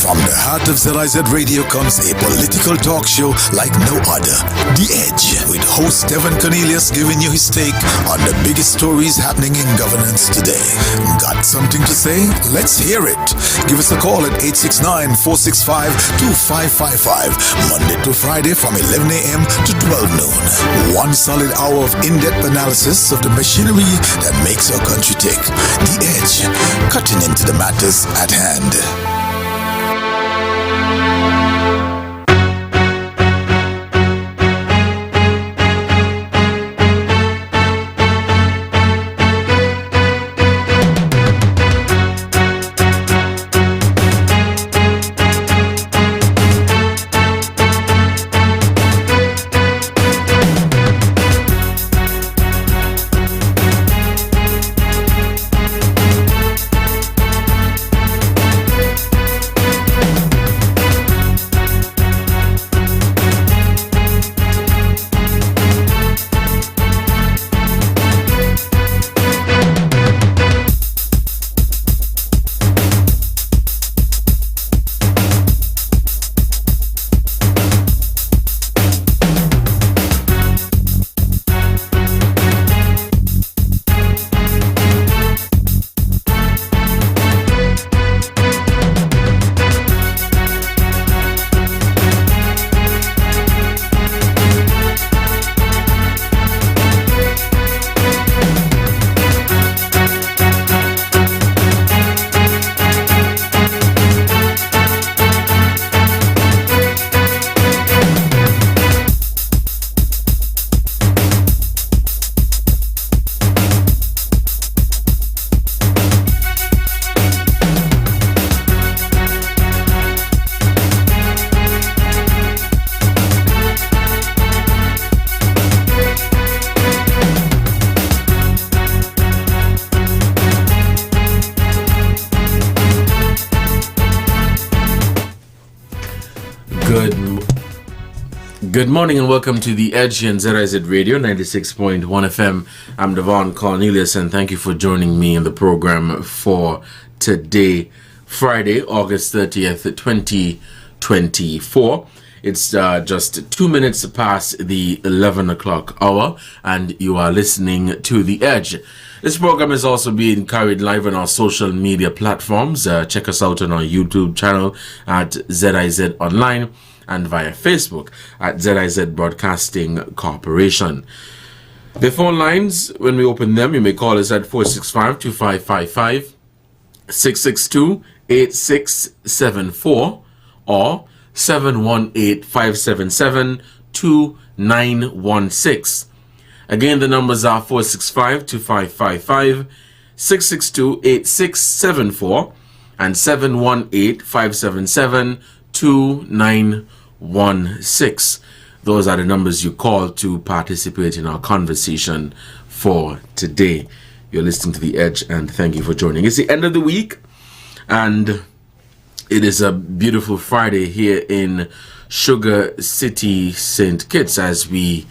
From the heart of ZIZ Radio comes a political talk show like no other. The Edge, with host Devonne Cornelius giving you his take on the biggest stories happening in governance today. Got something to say? Let's hear it. Give us a call at 869-465-2555, Monday to Friday from 11 a.m. to 12 noon. One solid hour of in-depth analysis of the machinery that makes our country tick. The Edge, cutting into the matters at hand. Good morning and welcome to the Edge and ZIZ Radio 96.1 FM. I'm Devonne Cornelius and thank you for joining me in the program for today, Friday, August 30th, 2024. It's just 2 minutes past the 11 o'clock hour and you are listening to The Edge. This program is also being carried live on our social media platforms. Check us out on our YouTube channel at ZIZ Online and via Facebook at ZIZ Broadcasting Corporation. The phone lines, when we open them, you may call us at 465-2555, 662-8674, or 718-577-2916. Again, the numbers are 465-2555, 662-8674, and 718-577-2916. Those are the numbers you call to participate in our conversation for today. You're listening to The Edge and thank you for joining. It's the end of the week and it is a beautiful Friday here in Sugar City, St. Kitts, as we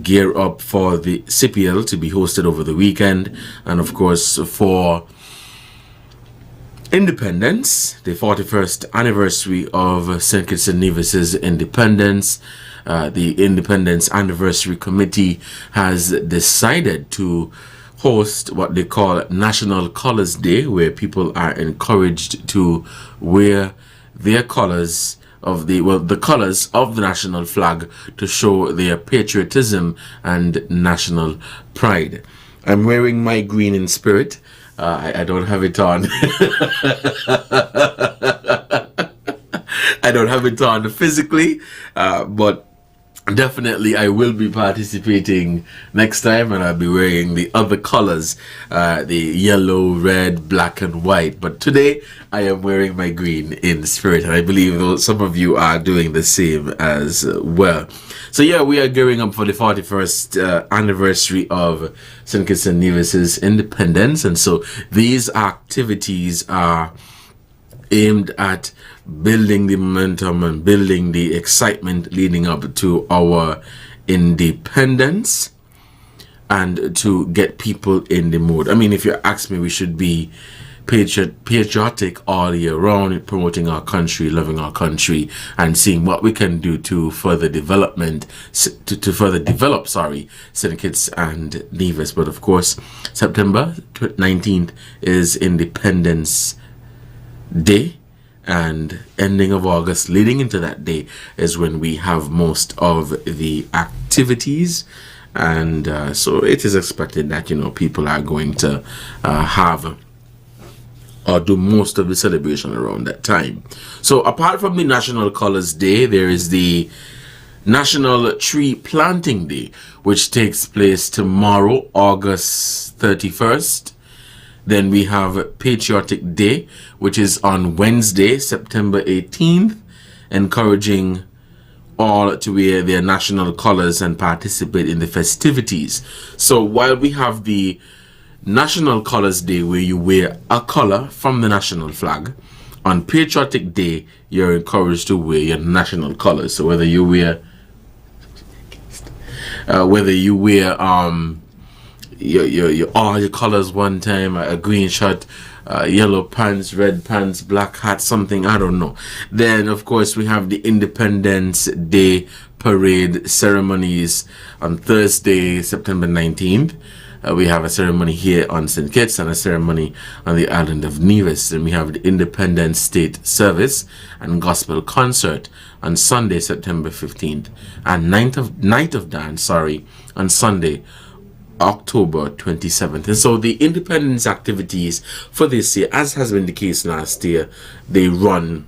gear up for the CPL to be hosted over the weekend, and of course for Independence, the 41st anniversary of St. Kitts and Nevis's independence. The Independence Anniversary Committee has decided to host what they call National Colors Day, where people are encouraged to wear their colors of the colors of the national flag to show their patriotism and national pride. I'm wearing my green in spirit. I don't have it on. I don't have it on physically, but definitely I will be participating next time, and I'll be wearing the other colors, the yellow, red, black and white. But today I am wearing my green in spirit, and I believe some of you are doing the same as well. So yeah, we are gearing up for the 41st anniversary of St. Kitts and Nevis's independence, and so these activities are aimed at building the momentum and building the excitement leading up to our independence and to get people in the mood. I mean, if you ask me, we should be patriotic all year round, promoting our country, loving our country, and seeing what we can do to further development, to further develop, St. Kitts and Nevis. But of course, September 19th is Independence Day, and ending of August, leading into that day, is when we have most of the activities. And so it is expected that, people are going to have or do most of the celebration around that time. So apart from the National Colors Day, there is the National Tree Planting Day, which takes place tomorrow, August 31st. Then we have Patriotic Day, which is on Wednesday, September 18th, encouraging all to wear their national colors and participate in the festivities. So while we have the National Colors Day, where you wear a color from the national flag, on Patriotic Day, you're encouraged to wear your national colors. So whether you wear your all your colors one time, a green shirt, yellow pants, red pants, black hat, something, I don't know. Then of course we have the Independence Day parade ceremonies on Thursday, September 19th. We have a ceremony here on St. Kitts and a ceremony on the island of Nevis. And we have the Independence State Service and Gospel Concert on Sunday, September 15th. And Night of Dance, on Sunday, October 27th. And so the independence activities for this year, as has been the case last year, they run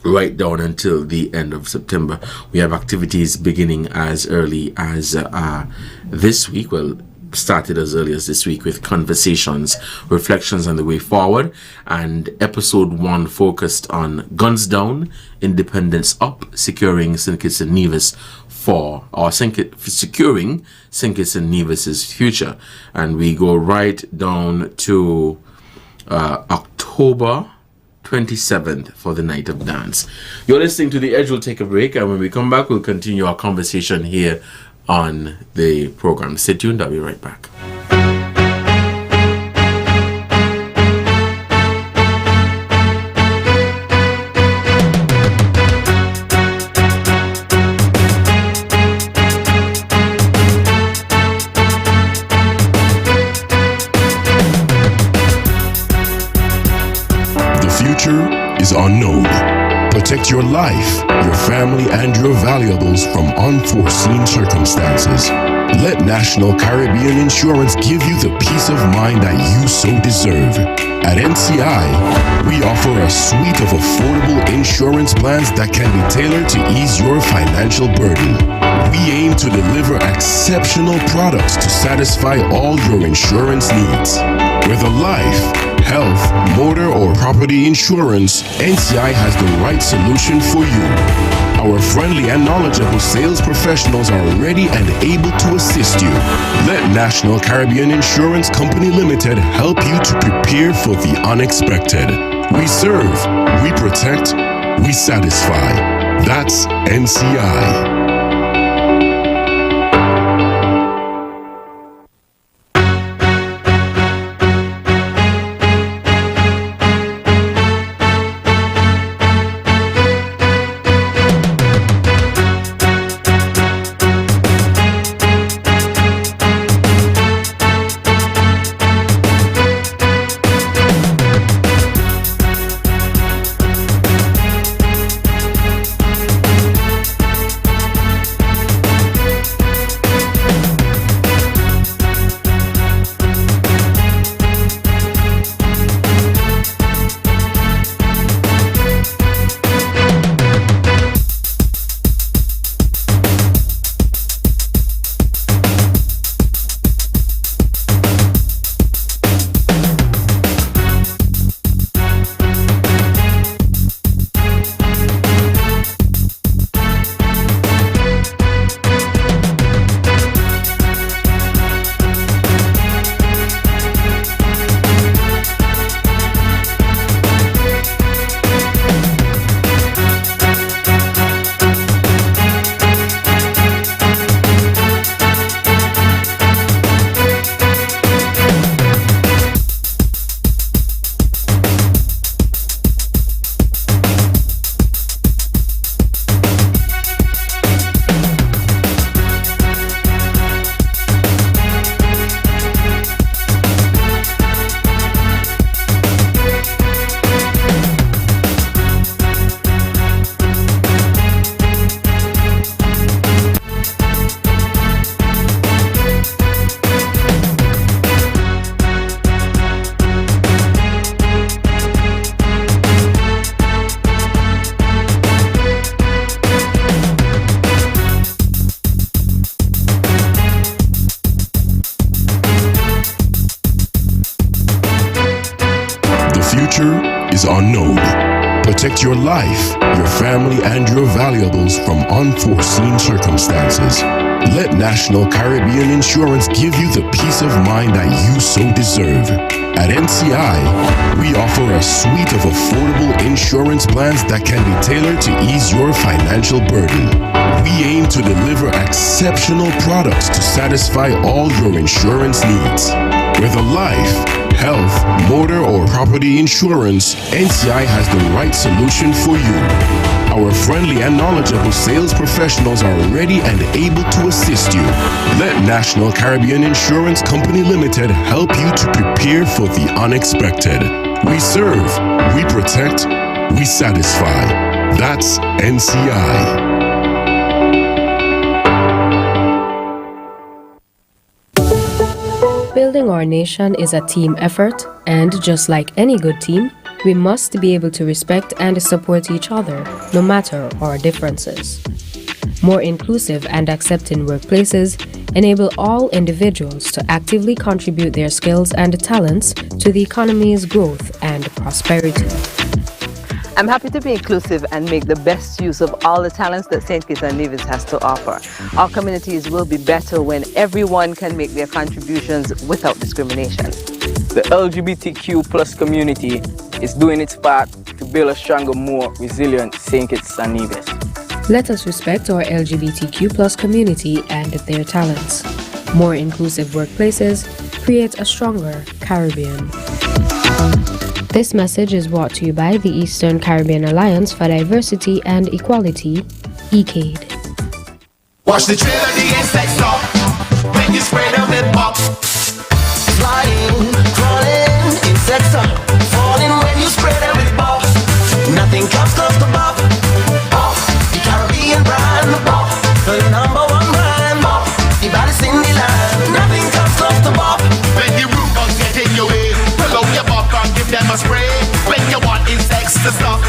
right down until the end of September. We have activities beginning as early as this week. Well, started as early as this week with conversations, reflections on the way forward, and episode 1 focused on Guns Down, Independence Up, securing St. Kitts and Nevis securing St. Kitts and Nevis's future. And we go right down to October 27th for the Night of Dance. You're listening to The Edge. We'll take a break, and when we come back, we'll continue our conversation here on the program. Stay tuned, I'll be right back. The future is unknown. Protect your life, your family, and your valuables from unforeseen circumstances. Let National Caribbean Insurance give you the peace of mind that you so deserve. At NCI, we offer a suite of affordable insurance plans that can be tailored to ease your financial burden. We aim to deliver exceptional products to satisfy all your insurance needs. Whether life, health, motor, or property insurance, NCI has the right solution for you. Our friendly and knowledgeable sales professionals are ready and able to assist you. Let National Caribbean Insurance Company Limited help you to prepare for the unexpected. We serve, we protect, we satisfy. That's NCI. future is unknown. Protect your life, your family, and your valuables from unforeseen circumstances. Let National Caribbean Insurance give you the peace of mind that you so deserve. At NCI, we offer a suite of affordable insurance plans that can be tailored to ease your financial burden. We aim to deliver exceptional products to satisfy all your insurance needs. Whether life, health, motor, or property insurance, NCI has the right solution for you. Our friendly and knowledgeable sales professionals are ready and able to assist you. Let National Caribbean Insurance Company Limited help you to prepare for the unexpected. We serve, we protect, we satisfy. That's NCI. Building our nation is a team effort, and just like any good team, we must be able to respect and support each other, no matter our differences. More inclusive and accepting workplaces enable all individuals to actively contribute their skills and talents to the economy's growth and prosperity. I'm happy to be inclusive and make the best use of all the talents that St. Kitts and Nevis has to offer. Our communities will be better when everyone can make their contributions without discrimination. The LGBTQ plus community is doing its part to build a stronger, more resilient St. Kitts and Nevis. Let us respect our LGBTQ plus community and their talents. More inclusive workplaces create a stronger Caribbean. This message is brought to you by the Eastern Caribbean Alliance for Diversity and Equality, ECAID. Watch the trail of the insects up when you spray them with pop. Flying, crawling, insects up, falling when you spray them with pop. Nothing comes close to pop. Pop, the Caribbean brand, pop, the number one brand, pop, the baddest in the land. Nothing comes close to pop. When the root bugs get in your way, pull out your pop and give them a spray. When you want insects to stop,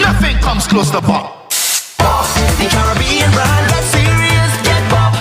nothing comes close to pop. Pop, the Caribbean brand, get serious, get pop.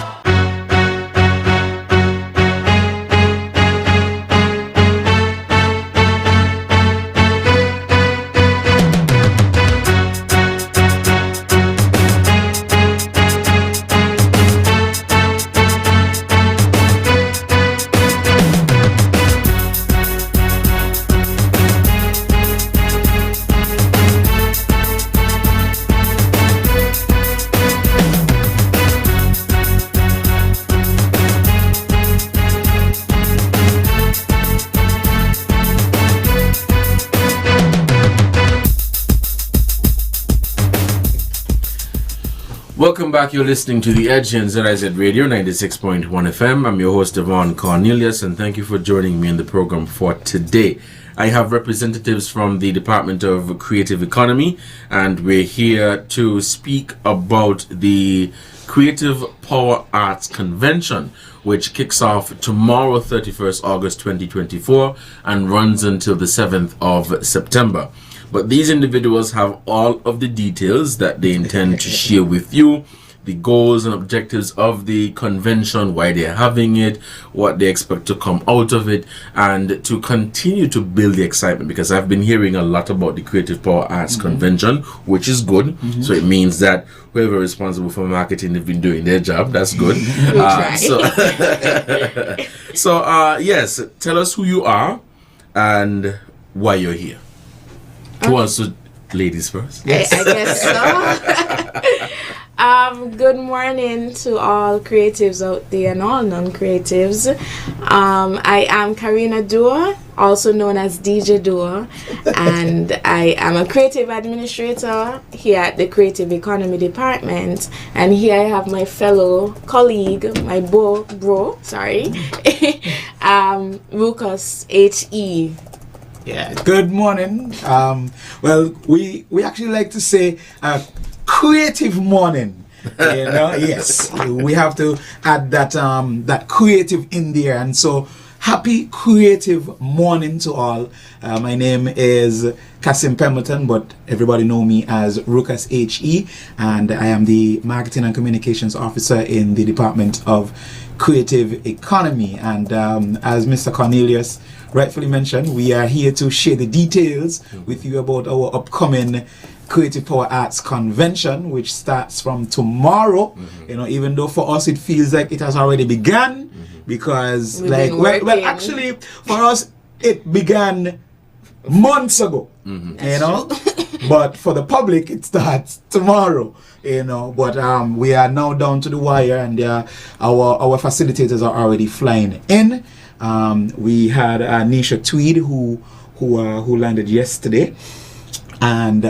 Welcome back. You're listening to The Edge on ZIZ Radio 96.1 FM. I'm your host, Devonne Cornelius, and thank you for joining me in the program for today. I have representatives from the Department of Creative Economy, and we're here to speak about the Creative Power Arts Convention, which kicks off tomorrow, 31st August 2024, and runs until the 7th of September. But these individuals have all of the details that they intend to share with you, the goals and objectives of the convention, why they're having it, what they expect to come out of it, and to continue to build the excitement, because I've been hearing a lot about the Creative Power Arts Convention, which is good. So it means that whoever is responsible for marketing have been doing their job. That's good. Yes, tell us who you are and why you're here. Who wants to, ladies first? Yes. I guess so. Good morning to all creatives out there and all non-creatives. I am Karina Dua, also known as DJ Dua, and I am a creative administrator here at the Creative Economy Department. And here I have my fellow colleague, my bro, Lucas H.E. Yeah, good morning. Well, we actually like to say creative morning. Yes, we have to add that creative in there. And so, happy creative morning to all. My name is Kasim Pemberton, but everybody know me as Rukas H.E. and I am the Marketing and Communications Officer in the Department of Creative Economy. And as Mr. Cornelius rightfully mentioned, we are here to share the details with you about our upcoming Creative Power Arts Convention, which starts from tomorrow. You know, even though for us it feels like it has already begun, because actually for us it began months ago. You know, but for the public it starts tomorrow. You know, but we are now down to the wire, and our facilitators are already flying in. We had Nisha Tweed who landed yesterday. And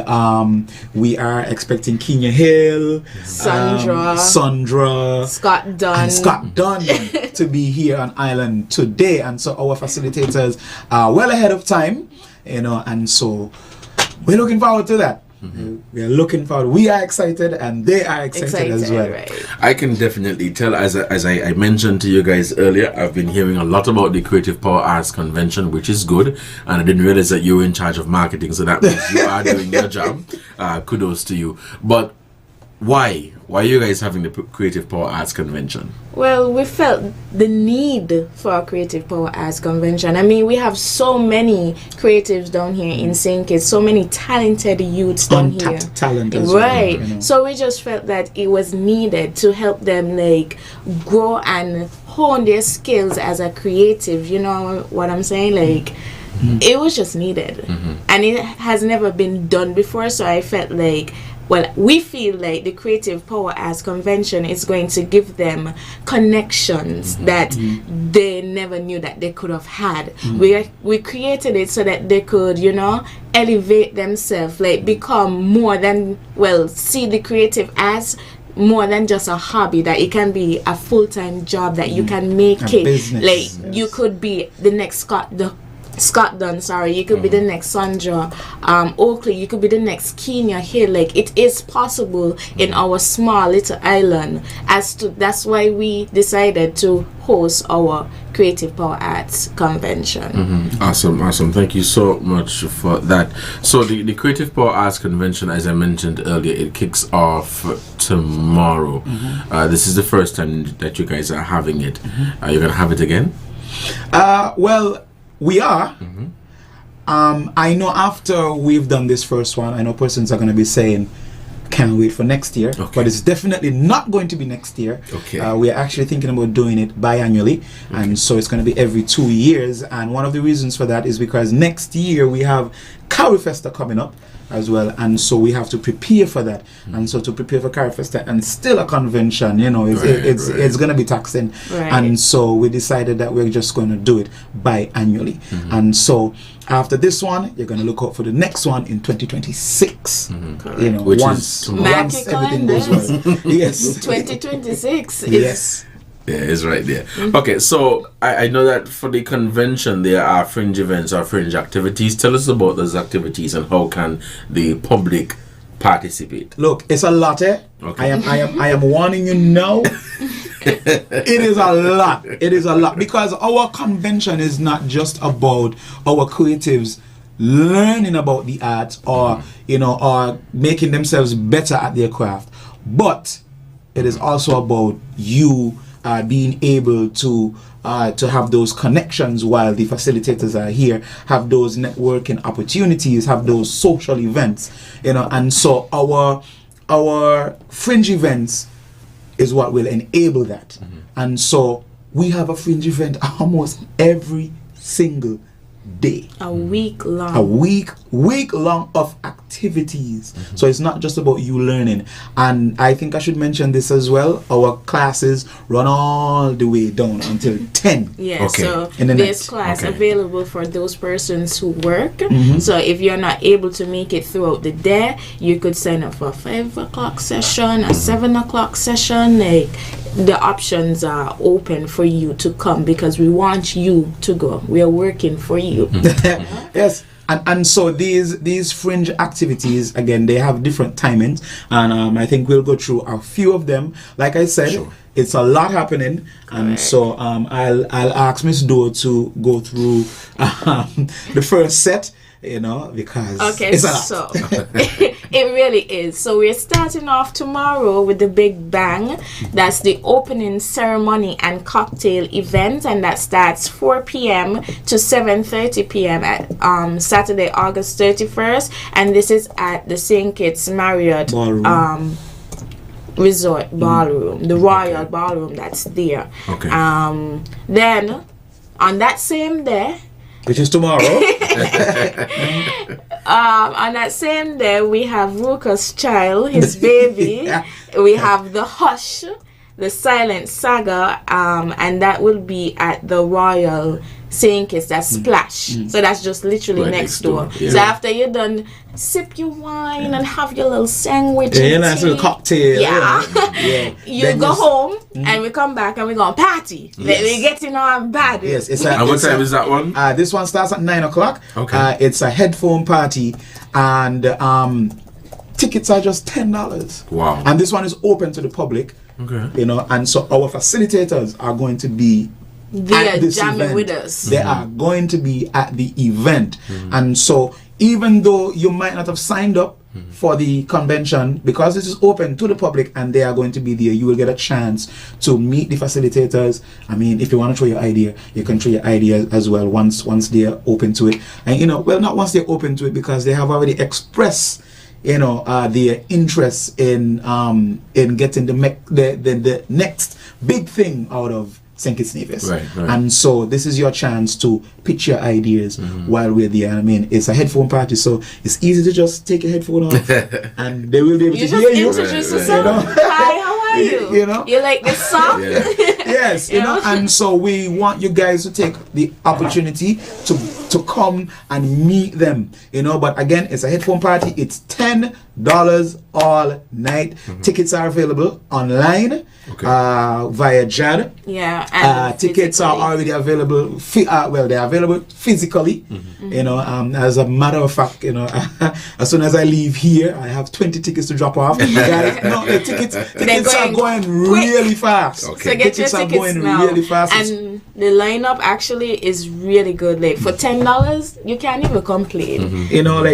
we are expecting Kenya Hill, Sandra, Scott Dunn to be here on island today. And so our facilitators are well ahead of time, you know, and so we're looking forward to that. We are looking forward. We are excited, and they are excited as well. Right. I can definitely tell, as I mentioned to you guys earlier, I've been hearing a lot about the Creative Power Arts Convention, which is good, and I didn't realize that you were in charge of marketing, so that means you are doing your job. Kudos to you. But why are you guys having the Creative Power Arts Convention? Well, we felt the need for a Creative Power Arts Convention. I mean, we have so many creatives down here in St. Kitts, so many talented youths down here. Talent as right. well, you know. So we just felt that it was needed to help them like grow and hone their skills as a creative. You know what I'm saying? Like, it was just needed. And it has never been done before, so I felt like, well, we feel like the Creative Power Arts Convention is going to give them connections that they never knew that they could have had. We created it so that they could, you know, elevate themselves, like become more than, well, see the creative as more than just a hobby, that it can be a full-time job, that you can make it business, like you could be the next Scott Dunn, you could be the next Sandra Oakley, you could be the next Kenya Hill. Like, it is possible in our small little island. That's why we decided to host our Creative Power Arts Convention. Awesome. Thank you so much for that. So the Creative Power Arts Convention, as I mentioned earlier, it kicks off tomorrow. This is the first time that you guys are having it. Are you going to have it again? Well, we are. I know after we've done this first one, I know persons are going to be saying, can't wait for next year. But it's definitely not going to be next year. We are actually thinking about doing it biannually. And so it's going to be every 2 years. And one of the reasons for that is because next year we have Carifesta coming up as well, and so we have to prepare for that. And so to prepare for Carifesta and still a convention, you know, it's going to be taxing. And so we decided that we're just going to do it biannually. And so after this one, you're going to look out for the next one in 2026. You know, once everything goes well. Yes. 2026. Yes. Yeah, it's right there. Okay, so I know that for the convention there are fringe events or fringe activities. Tell us about those activities and how can the public participate. Look, it's a lot. I am warning you now. It is a lot. It is a lot, because our convention is not just about our creatives learning about the art or you know, or making themselves better at their craft, but it is also about you being able to have those connections while the facilitators are here, have those networking opportunities, have those social events, you know. And so our fringe events is what will enable that. And so we have a fringe event almost every single day, a week long of activities. So it's not just about you learning. And I think I should mention this as well, our classes run all the way down until 10. So there's class available for those persons who work. So if you're not able to make it throughout the day, you could sign up for a 5 o'clock session, a 7 o'clock session. Like, the options are open for you to come, because we want you to go. We are working for you. Yes. And so these fringe activities, again, they have different timings, and I think we'll go through a few of them. Like I said, it's a lot happening, and so I'll ask Miss Doe to go through the first set, because Okay, it's a lot. so it really is. So we're starting off tomorrow with the big bang. That's the opening ceremony and cocktail event, and that starts 4 p.m. to 7:30 p.m. at Saturday, August 31st, and this is at the St. Kitts Marriott Ballroom. Resort Ballroom, the Royal Ballroom that's there. Okay. Then on that same day, Which is tomorrow. on that same day, we have Ruka's child, his baby. Yeah. We have the Hush, the Silent Saga, and that will be at the Royal St. Kitts. That's Splash. So that's just literally Right next door. Yeah. So after you're done, sip your wine and have your little sandwich. Yeah, and nice tea. little cocktail. Yeah. Yeah. You Then go just- home and we come back and we're going to party. Yes. We're getting on bad. Yes, it's And what it's time is that one? This one starts at 9 o'clock. Okay. It's a headphone party, and tickets are just $10. Wow. And this one is open to the public. Okay. And so our facilitators are going to be They at are this jamming event. with us. They are going to be at the event. And so even though you might not have signed up for the convention, because this is open to the public and they are going to be there, you will get a chance to meet the facilitators. I mean, if you want to throw your idea, you can throw your idea as well once they're open to it. And not once they're open to it, because they have already expressed their interest in getting the next big thing out of St. Kitts Nevis. Right. And so this is your chance to pitch your ideas while we're there. I mean, it's a headphone party, so it's easy to just take your headphone off and they will be able You to just hear you. introduce Right, yourself. Hi, how are you? You like this song? Yeah. Yes, and so we want you guys to take the opportunity to come and meet them, but again, it's a headphone party. It's $10 all night. Tickets are available online via JAD. Yeah, and tickets are already available. They're available physically. As a matter of fact, as soon as I leave here, I have 20 tickets to drop off. Guys, the tickets are going really fast. Okay. So get your Tickets are tickets going now. really fast. And the lineup actually is really good. Like for $10, you can't even complain.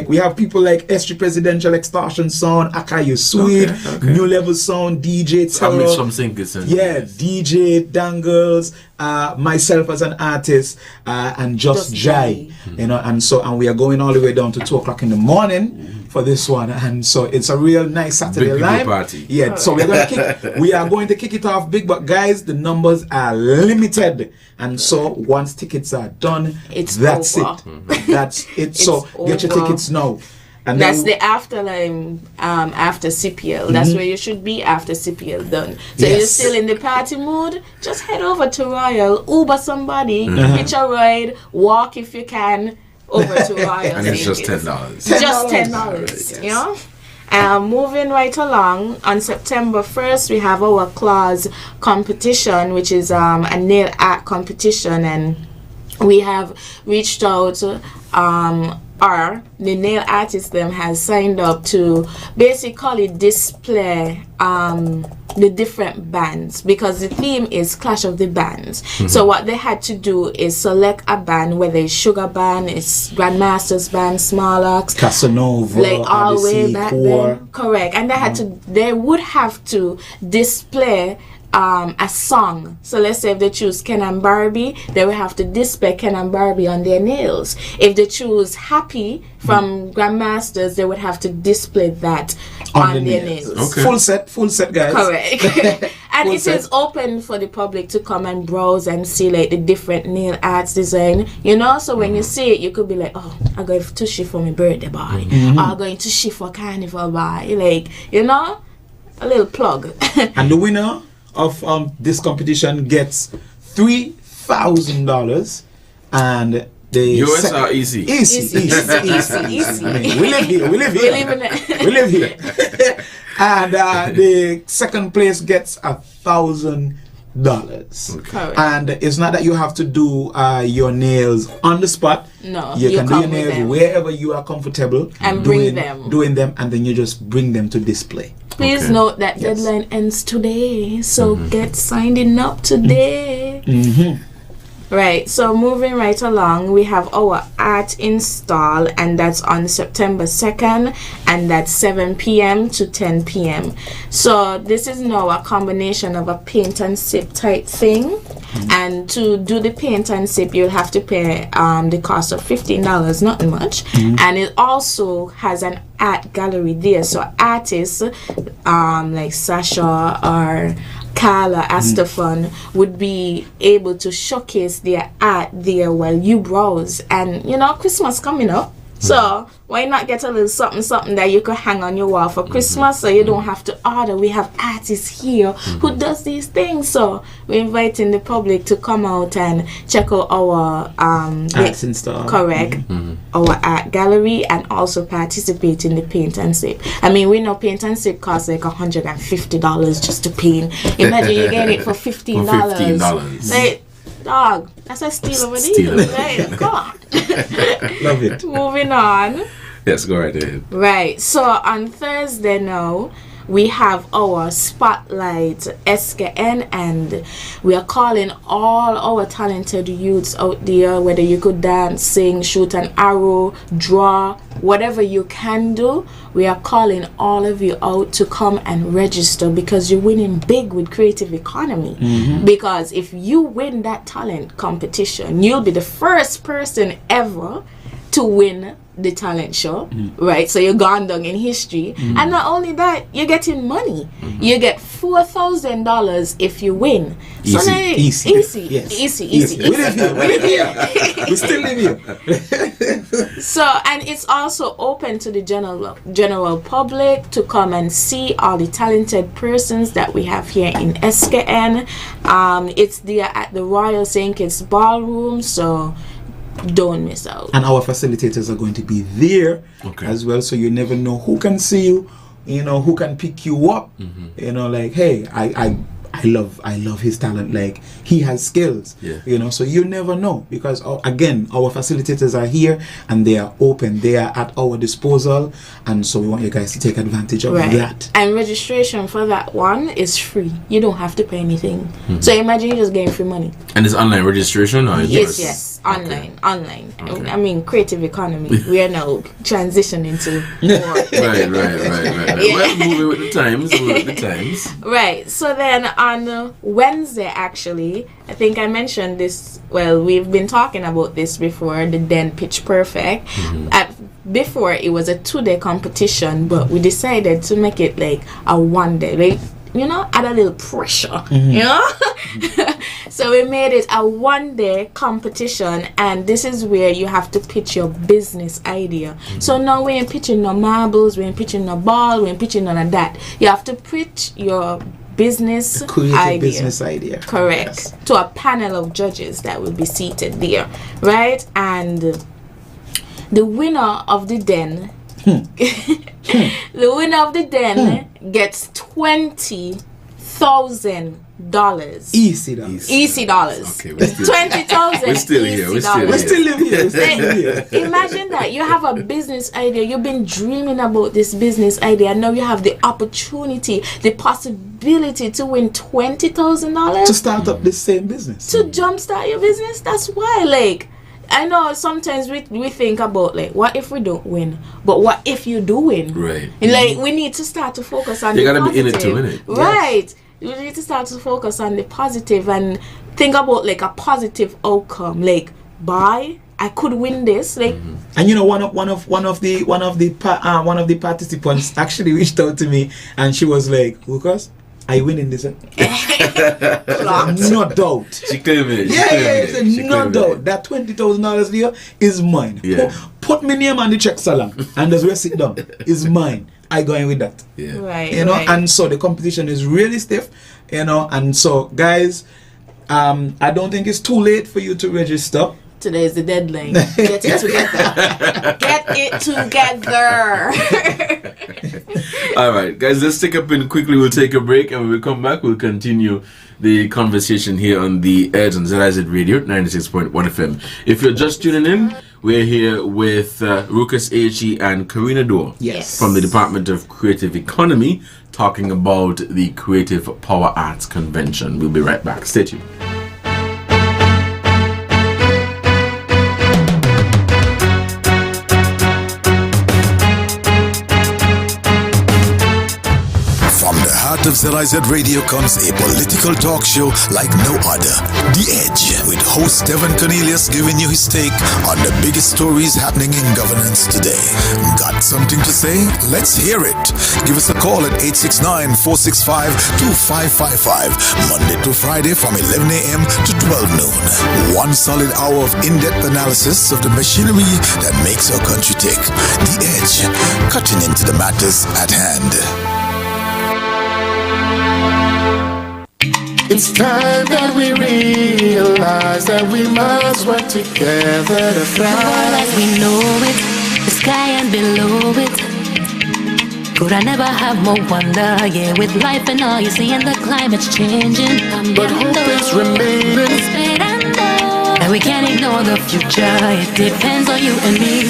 We have people like S3 Presidential Extortion Sound, Akayu Sweet, Okay. New Level Sound, DJ I'm Terror. with some singers. Yeah, DJ Dangles, myself as an artist, and Just Jai, and we are going all the way down to 2 o'clock in the morning for this one, and so it's a real nice Saturday Big live party. Yeah, so we are going to kick it off big, but guys, the numbers are limited, and so once tickets are done, that's over. it. That's it. So get your over. tickets now. And That's then, the afterline after CPL. That's where you should be after CPL done. So Yes. you're still in the party mood, just head over to Royal, Uber somebody, hitch a ride, walk if you can over to Royal. And it's just $10. Just $10. Moving right along, on September 1st, we have our class competition, which is a nail art competition, and we have reached out the nail artist them has signed up to basically display the different bands, because the theme is Clash of the Bands. So what they had to do is select a band, whether it's Sugar Band, it's Grandmaster's Band, Small Ox, Casanova, like all the way Odyssey, back Core. then. Correct. And they would have to display a song. So let's say if they choose Ken and Barbie, they will have to display Ken and Barbie on their nails. If they choose Happy from Grandmasters, they would have to display that on their nails. Okay. Full set, guys. Correct. And Full it set. is open for the public to come and browse and see like the different nail arts design, so when you see it, you could be like, oh, I'm going to Tushy for my birthday boy, or I'm going to Tushy for carnival boy, like, a little plug. And the winner of this competition gets $3,000, and the US are easy. Easy. I mean, we live here. We live here. And the second place gets $1,000. Correct. And it's not that you have to do your nails on the spot. No, you can do come your with nails them. wherever you are comfortable And doing bring them. and then you just bring them to display. Please Okay. note that deadline ends today, so get signed up today. Right, so moving right along, we have our art install, and that's on September 2nd, and that's 7 p.m. to 10 p.m. So this is now a combination of a paint and sip type thing. And to do the paint and sip, you'll have to pay the cost of $15, not much. And it also has an art gallery there, so artists like Sasha or Carla Astafan would be able to showcase their art there while you browse. And you know, Christmas coming up, so why not get a little something that you could hang on your wall for Christmas, so you don't have to order. We have artists here who does these things, so we're inviting the public to come out and check out our arts install. Correct. Our art gallery, and also participate in the paint and sip. I mean, we know paint and sip costs like $150 just to paint. Imagine you get it for $15. Like, dog, that's a steal over there. Right? Come on. Love it. Moving on. Yes, go right ahead. Right. So on Thursday now, we have our spotlight SKN, and we are calling all our talented youths out there, whether you could dance, sing, shoot an arrow, draw, whatever you can do. We are calling all of you out to come and register, because you're winning big with Creative Economy. Because if you win that talent competition, you'll be the first person ever to win the talent show, right? So you're gone down in history. And not only that, you're getting money. You get $4,000 if you win. So Easy. Easy. We live here. We still live here. So, and it's also open to the general public to come and see all the talented persons that we have here in SKN. It's there at the Royal St. Kitts Ballroom, so don't miss out. And our facilitators are going to be there as well, so you never know who can see you, you know, who can pick you up. You know, like, hey, I love his talent, like he has skills, you know, so you never know, because again, our facilitators are here and they are open, they are at our disposal, and so we want you guys to take advantage of that. And registration for that one is free. You don't have to pay anything. So imagine you're just getting free money. And it's online registration, or yes, online. I mean, Creative Economy. We are now transitioning to more. Right. Well, moving with the times. Right. So then on Wednesday, actually, I think I mentioned this. Well, we've been talking about this before. The Den Pitch Perfect. Before it was a 2-day competition, but we decided to make it like a 1-day. Like, you know, add a little pressure. You know. So we made it a 1-day competition, and this is where you have to pitch your business idea. So now we ain't pitching no marbles, we ain't pitching no ball, we ain't pitching none of that. You have to pitch your business business idea. Correct. To a panel of judges that will be seated there, right? And the winner of the den gets $20,000. Easy dollars. Okay, $20,000. We're still here. We still live here. Imagine that you have a business idea. You've been dreaming about this business idea, and now you have the opportunity, the possibility to win $20,000 to start up the same business, to jumpstart your business. That's why, like, I know sometimes we think about, like, what if we don't win? But what if you do win? Right. Like, we need to start to focus on you the gotta positive. be in it to win it. Right. Yes. You need to start to focus on the positive and think about, like, a positive outcome. Like, I could win this. Like, and you know, one of the participants actually reached out to me, and she was like, Lucas, are you winning this? No doubt. She claimed it. No doubt. That $20,000 there is mine. Yeah. Put my name on the check salon and just where sit down. Is mine. I going with that. Yeah. Right. You know, right. and so the competition is really stiff, you know, and so guys, I don't think it's too late for you to register. Today is the deadline. Get it together. Get it together. All right, guys, let's take a pin quickly. We'll take a break, and when we come back, we'll continue the conversation here on the Edge on ZIZ Radio 96.1 FM. If you're just tuning in, we're here with Ruckus H.E. and Karina Dorr from the Department of Creative Economy, talking about the Creative Power Arts Convention. We'll be right back. Stay tuned. of ZIZ Radio comes a political talk show like no other. The Edge, with host Devonne Cornelius giving you his take on the biggest stories happening in governance today. Got something to say? Let's hear it. Give us a call at 869-465-2555, Monday to Friday from 11 a.m. to 12 noon. One solid hour of in-depth analysis of the machinery that makes our country tick. The Edge, cutting into the matters at hand. It's time that we realize that we must work together to fly. The world as we know it, the sky and below it. Could I never have more wonder? Yeah, with life and all you see and the climate's changing. But hope is remaining. And we can't ignore the future. It depends on you and me.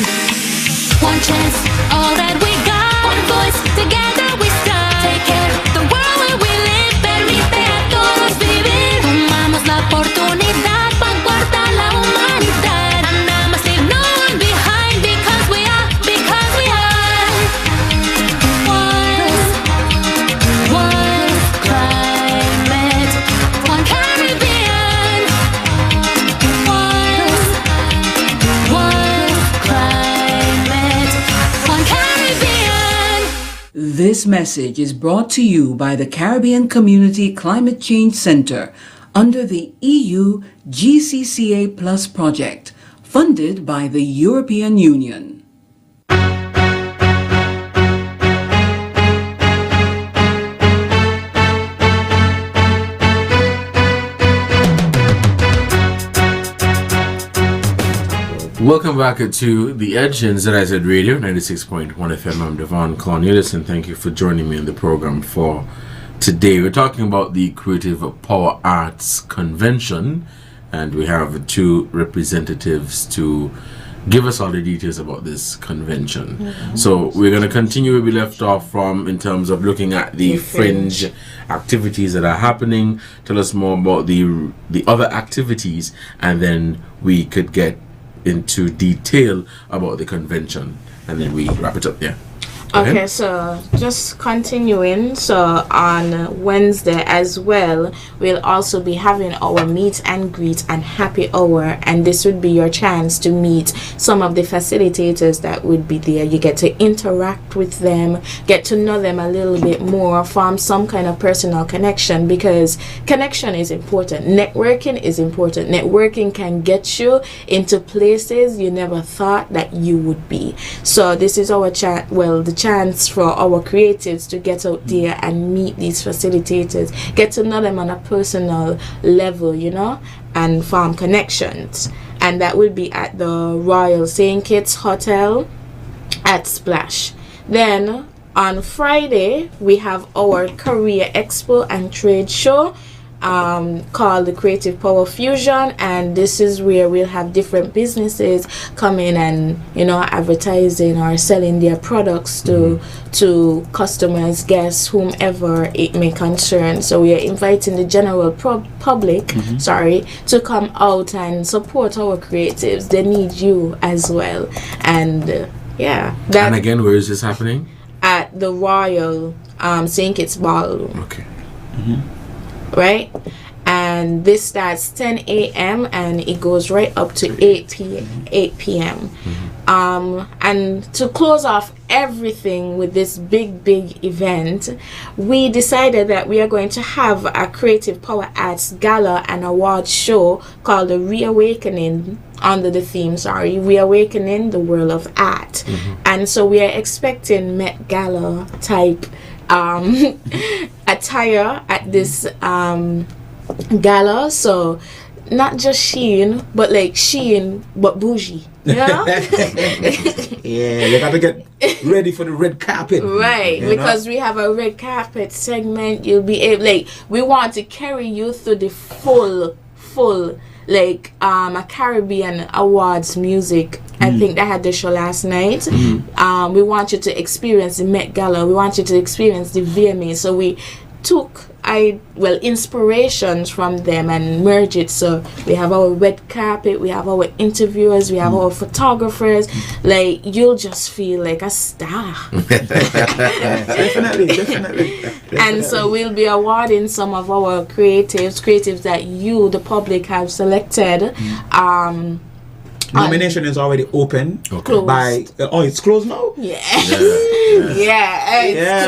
One chance, all that we got. One voice, together we stand. Take care of the world where we live. Permite a todos vivir. Tomamos la oportunidad para guardar la humanidad. And I must leave no one behind because we are. One climate, one Caribbean. One climate, one Caribbean. This message is brought to you by the Caribbean Community Climate Change Center under the EU GCCA Plus project, funded by the European Union. Welcome back to The Edge in ZIZ Radio 96.1 FM. I'm Devonne Cornelius, and thank you for joining me in the program for today. We're talking about the Creative Power Arts Convention, and we have two representatives to give us all the details about this convention. Mm-hmm. So we're going to continue where we left off from in terms of looking at the fringe activities that are happening. Tell us more about the other activities, and then we could get into detail about the convention, and then we wrap it up there. Okay, so just continuing, so on Wednesday as well, we'll also be having our meet and greet and happy hour, and this would be your chance to meet some of the facilitators that would be there. You get to interact with them, get to know them a little bit more, form some kind of personal connection, because connection is important. Networking is important. Networking can get you into places you never thought that you would be. So this is our the chance for our creatives to get out there and meet these facilitators, get to know them on a personal level, you know, and form connections. And that will be at the Royal St. Kitts Hotel at Splash. Then on Friday we have our Career Expo and Trade Show called the Creative Power Fusion, and this is where we'll have different businesses come in and, you know, advertising or selling their products to customers, guests, whomever it may concern. So we are inviting the general public to come out and support our creatives. They need you as well. And and again, where is this happening? At the Royal St. Kitts Ballroom. Okay. Right, and this starts 10 a.m. and it goes right up to 8 p.m. And to close off everything with this big event, we decided that we are going to have a Creative Power Arts Gala and Award show called the Reawakening, under the theme, Reawakening the World of Art. And so we are expecting Met Gala type attire at this gala, so not just Sheen, but like Sheen but bougie, you know? Yeah, you got to get ready for the red carpet, right? Because we have a red carpet segment. You'll be able, we want to carry you through the full a Caribbean Awards music. I think they had the show last night. We want you to experience the Met Gala. We want you to experience the VMA. So we took inspirations from them and merge it. So we have our red carpet, we have our interviewers, we have our photographers. Like, you'll just feel like a star. Definitely. And so we'll be awarding some of our creatives that you, the public, have selected. Nomination is already open. Okay. It's closed now? Yeah.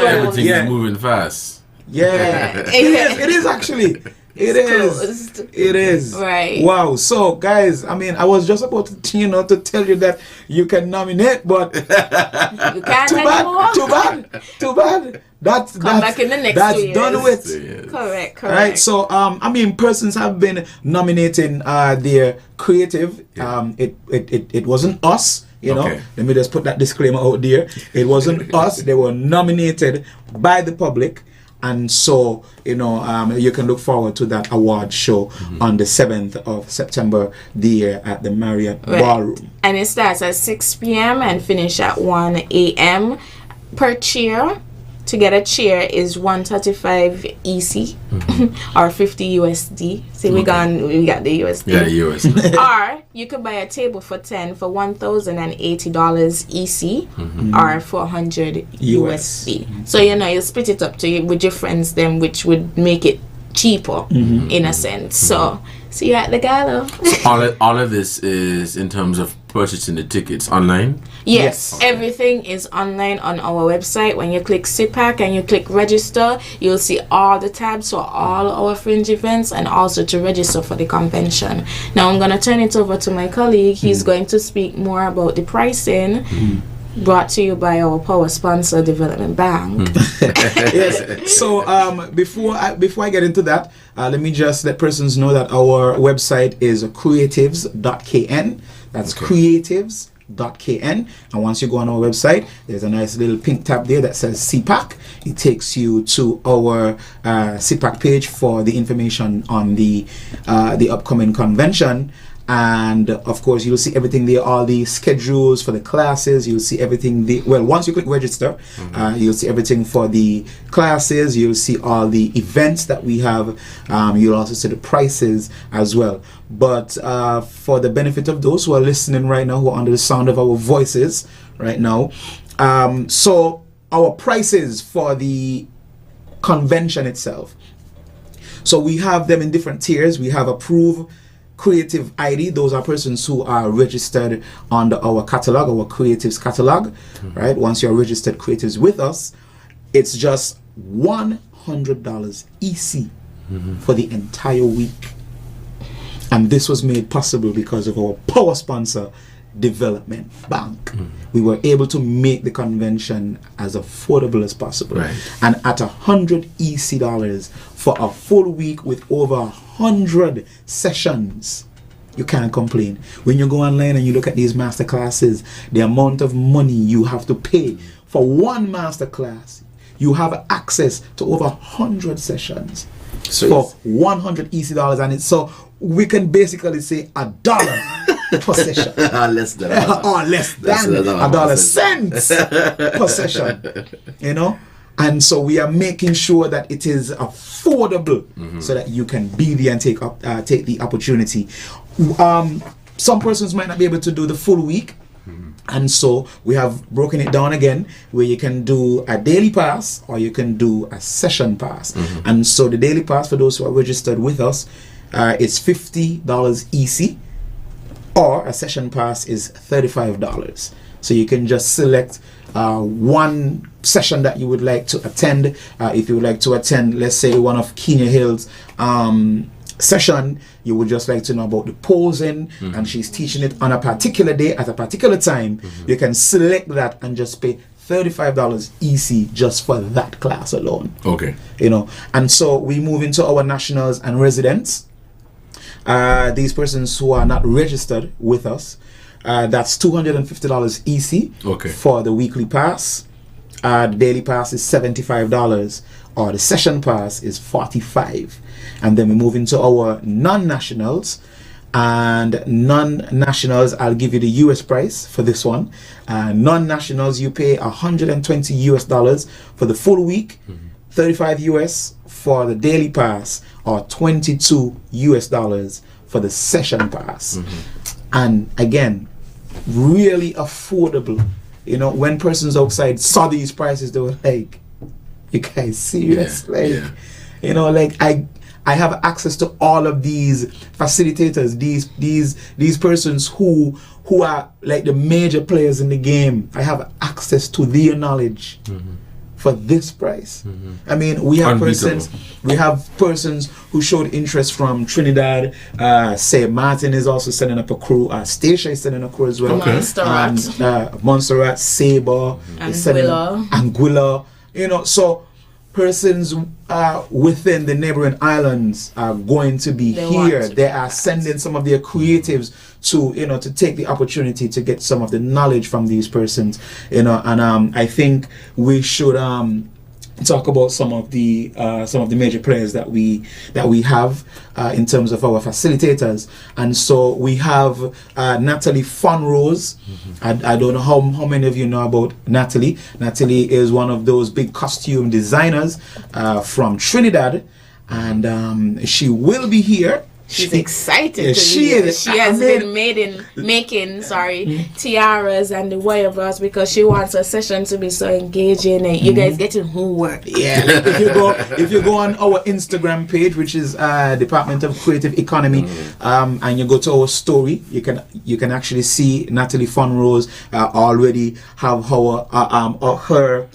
Everything is moving fast. Yeah. It is actually. It is. Right. Wow. So, guys, I mean, I was just about to, to tell you that you can nominate, but you can't anymore. Too bad. That's back in the next that's 2 years. done with. Correct. Right. So, I mean, persons have been nominating their creative. It wasn't us. You know, let me just put that disclaimer out there. It wasn't us. They were nominated by the public. And so, you can look forward to that award show on the 7th of September there at the Marriott Ballroom. And it starts at 6 p.m. and finish at 1 a.m. per cheer. To get a chair is $135 EC or $50 USD. See, we got the USD. Yeah, USD. Or you could buy a table for 10 for $1,080 EC or $400 USD. So you split it up with your friends, then, which would make it cheaper in a sense. So see you at the gala. all of this is in terms of purchasing the tickets online? Yes. Everything is online on our website. When you click CPAC and you click register, you'll see all the tabs for all our fringe events and also to register for the convention. Now I'm going to turn it over to my colleague. He's going to speak more about the pricing. Brought to you by our power sponsor, Development Bank. Yes. So before I get into that, let me just let persons know that our website is creatives.kn. That's creatives.kn. And once you go on our website, there's a nice little pink tab there that says CPAC. It takes you to our CPAC page for the information on the upcoming convention. And of course, you'll see everything there, all the schedules for the classes. You'll see everything. Once you click register, you'll see everything for the classes. You'll see all the events that we have. You'll also see the prices as well. But for the benefit of those who are listening right now, who are under the sound of our voices right now, so our prices for the convention itself. So we have them in different tiers. We have approved creative ID. Those are persons who are registered under our catalog, our creatives catalog, right? Once you're registered creatives with us, it's just $100 EC for the entire week. And this was made possible because of our power sponsor, Development Bank. We were able to make the convention as affordable as possible. Right. And at $100 EC for a full week with over 100 sessions, you can't complain. When you go online and you look at these master classes, the amount of money you have to pay for one master class, you have access to over 100 sessions for $100 EC, and it's so we can basically say $1 per session. Less than $1 per session. And so we are making sure that it is affordable so that you can be there and take the opportunity. Some persons might not be able to do the full week. And so we have broken it down again, where you can do a daily pass or you can do a session pass. And so the daily pass, for those who are registered with us, is $50 EC, or a session pass is $35. So you can just select one session that you would like to attend. If you would like to attend, let's say, one of Kenya Hill's session, you would just like to know about the posing, and she's teaching it on a particular day at a particular time, you can select that and just pay $35 EC just for that class alone. Okay. And so we move into our nationals and residents. These persons who are not registered with us, that's $250 EC for the weekly pass. The daily pass is $75, or the session pass is $45. And then we move into our non-nationals. And non-nationals, I'll give you the US price for this one. Non-nationals, you pay $120 US for the full week, $35 US for the daily pass, or $22 US for the session pass. And again, really affordable. You know, when persons outside saw these prices, they were like, "You guys serious?" You know, like I have access to all of these facilitators, these persons who are like the major players in the game. I have access to their knowledge for this price. I mean, we have persons who showed interest from Trinidad. Say Martin is also sending up a crew. Stacia is sending a crew as well. Montserrat, Sabre, Anguilla. You know, so persons within the neighboring islands are going to be here. They are sending some of their creatives to, you know, to take the opportunity to get some of the knowledge from these persons, you know. And I think we should talk about some of the major players that we have in terms of our facilitators. And so we have Natalie Funrose. I don't know how many of you know about Natalie. Natalie is one of those big costume designers from Trinidad, and she will be here. She's excited. She has been making tiaras and the wire bras because she wants a session to be so engaging and you guys getting homework. Yeah, if you go on our Instagram page, which is Department of Creative Economy, and you go to our story, you can actually see Natalie Funrose already have her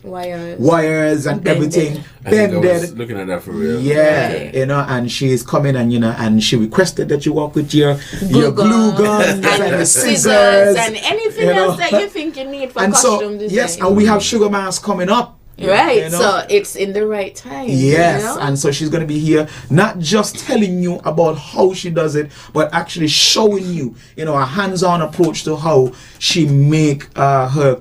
wires and everything bended. I was looking at that for real. You know, and she is coming, and you know, and she requested that you walk with your glue guns and the scissors and anything else that you think you need for costume design. Yes, and we have Sugar Mask coming up. Right, you know? So it's in the right time. Yes, you know? And so she's going to be here, not just telling you about how she does it, but actually showing you, you know, a hands-on approach to how she make her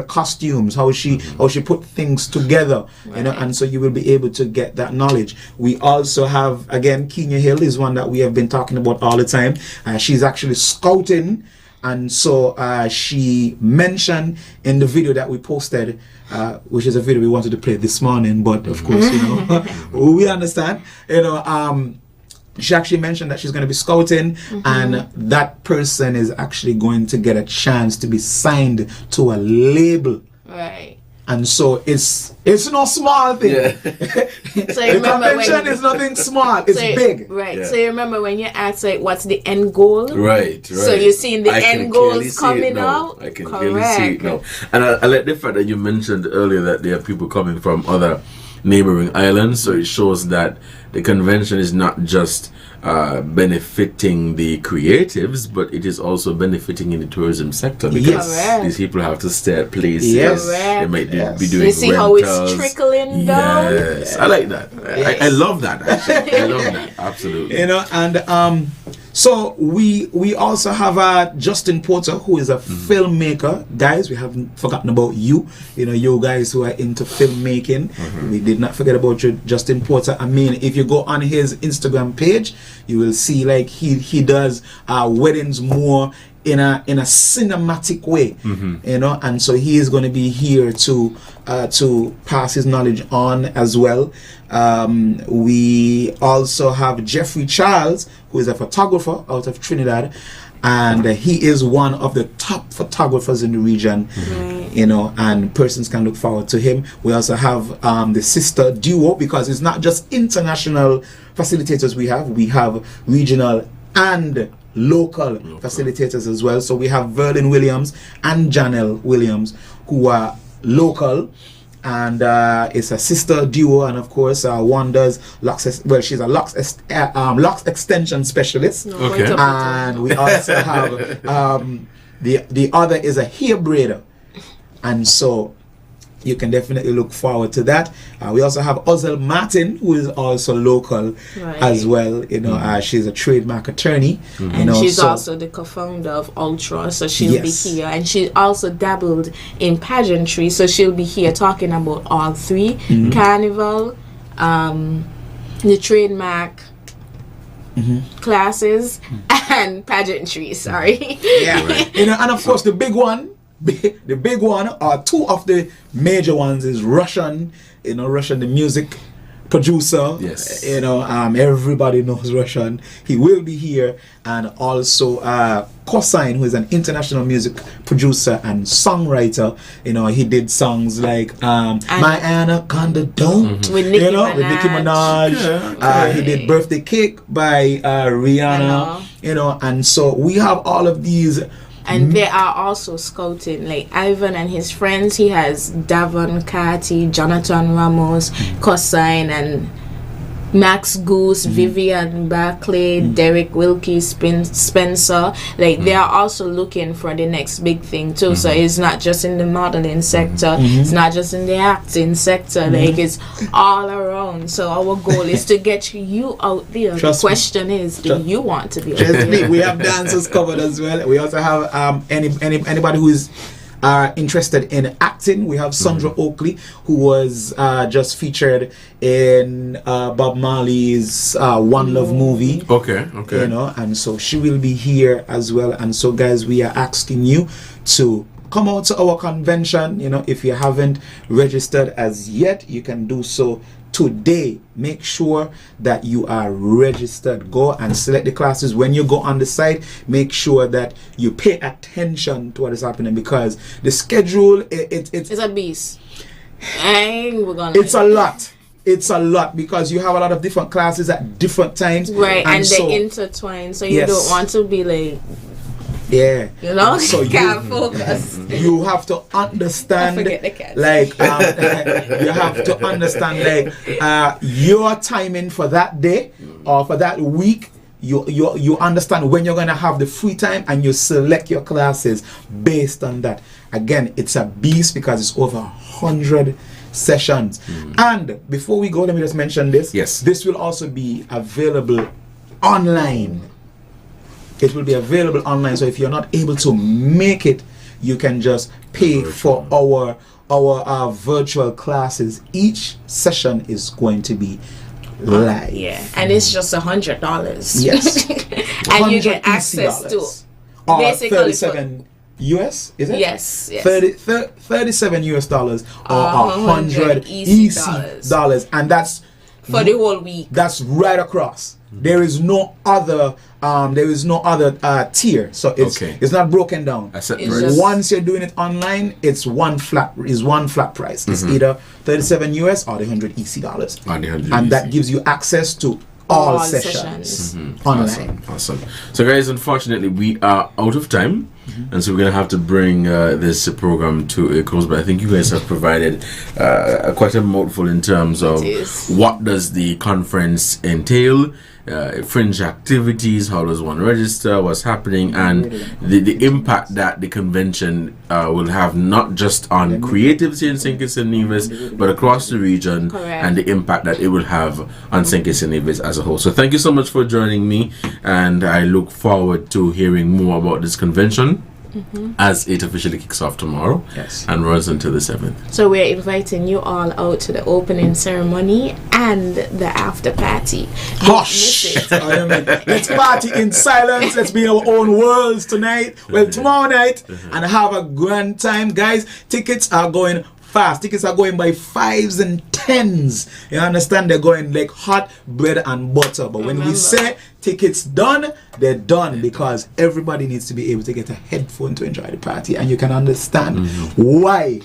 costumes, how she put things together, you know. And so you will be able to get that knowledge. We also have, again, Kenya Hill is one that we have been talking about all the time. She's actually scouting. And so she mentioned in the video that we posted, which is a video we wanted to play this morning, but of course, you know, we understand, you know, she actually mentioned that she's going to be scouting, and that person is actually going to get a chance to be signed to a label. Right. And so it's no small thing. So you the convention is nothing small. It's big. Right. So you remember when you asked, like, what's the end goal? Right. So you're seeing the end goals coming out? I can clearly see it now. And I like the fact that you mentioned earlier that there are people coming from other neighboring islands. So it shows that the convention is not just benefiting the creatives, but it is also benefiting in the tourism sector, because these people have to stay at places. They might be doing you see rentals. How it's trickling down. I like that. I love that, actually. I love that, absolutely. You know, and so we also have Justin Porter, who is a filmmaker. Guys, we haven't forgotten about you. You know, you guys who are into filmmaking. We did not forget about you, Justin Porter. I mean, if you go on his Instagram page, you will see like he does weddings more in a cinematic way, you know, and so he is going to be here to pass his knowledge on as well. We also have Jeffrey Charles, who is a photographer out of Trinidad, and he is one of the top photographers in the region, you know, and persons can look forward to him. We also have the sister duo, because it's not just international facilitators we have regional and local facilitators as well. So we have Verlin Williams and Janelle Williams, who are local, and it's a sister duo. And of course, one does locks. Well, she's a locks extension specialist. And we also have the other is a hair braider, and so you can definitely look forward to that. We also have Ozel Martin, who is also local as well. You know, she's a trademark attorney. And she's also the co-founder of Ultra, so she'll be here. And she also dabbled in pageantry, so she'll be here talking about all three: Carnival, the trademark classes, and pageantry. Sorry. You know, and of course the big one the big one, or two of the major ones, is Russian. Russian, the music producer. Yes. Everybody knows Russian. He will be here, and also Cosine, who is an international music producer and songwriter. He did songs like My Anaconda Don't, with Nicki Minaj. Yeah, he did Birthday Cake by Rihanna. And so we have all of these. And they are also scouting, like Ivan and his friends. He has Devonne Carty, Jonathan Ramos, Cosine, and Max Goose, Vivian Barclay, Derek Wilkie, Spencer. Like, they are also looking for the next big thing too. So it's not just in the modeling sector, it's not just in the acting sector, like it's all around. So our goal is to get you out there. The question is, do you want to be out there? We have dancers covered as well. We also have anybody who is interested in acting. We have Sandra Oakley, who was just featured in Bob Marley's One Love movie. Okay. And so she will be here as well. And so, guys, we are asking you to come out to our convention. If you haven't registered as yet, you can do so today. Make sure that you are registered. Go and select the classes. When you go on the site, make sure that you pay attention to what is happening, because the schedule it's a beast. It's a lot because you have a lot of different classes at different times, right? And they intertwine, so you don't want to be like, so you can't focus. You have to understand, like, you have to understand, like, your timing for that day or for that week. You understand when you're gonna have the free time, and you select your classes based on that. Again, it's a beast because it's over 100 sessions. And before we go, let me just mention this. Yes. This will also be available online. It will be available online, so if you're not able to make it, you can just pay for our virtual classes. Each session is going to be live. And it's just $100. Yes. And you get access to basically 37 US, is it? Yes. 37 US dollars or 100 EC dollars, and that's for the whole week. That's right across. There is no other tier, so it's not broken down. Once you're doing it online, it's one flat price. It's either 37 US or the 100 EC dollars, and that gives you access to all sessions online. Awesome. So, guys, unfortunately, we are out of time. And so we're going to have to bring this program to a close, but I think you guys have provided quite a mouthful in terms of what does the conference entail, fringe activities, how does one register, what's happening, and the impact that the convention will have, not just on creatives here in St. Kitts and Nevis, but across the region, and the impact that it will have on St. Kitts and Nevis as a whole. So thank you so much for joining me, and I look forward to hearing more about this convention as it officially kicks off tomorrow and runs until the 7th. So we're inviting you all out to the opening ceremony and the after party. Hush! Let's party in silence. Let's be in our own worlds tonight. Well, tomorrow night, and have a grand time, guys. Tickets are going fast. Tickets are going by 5s and 10s. You understand? They're going like hot bread and butter. But when we say tickets done, they're done, because everybody needs to be able to get a headphone to enjoy the party, and you can understand why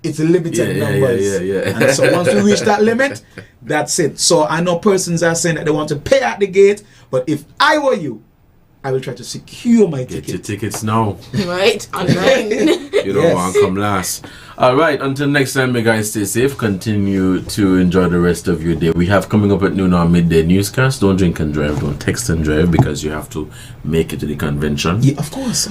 it's limited numbers. And so once we reach that limit, that's it. So I know persons are saying that they want to pay at the gate, but if I were you, I will try to secure my ticket. Get your tickets now. Right, online. You don't want to come last. All right, until next time, you guys stay safe. Continue to enjoy the rest of your day. We have coming up at noon our midday newscast. Don't drink and drive. Don't text and drive, because you have to make it to the convention. Yeah, of course.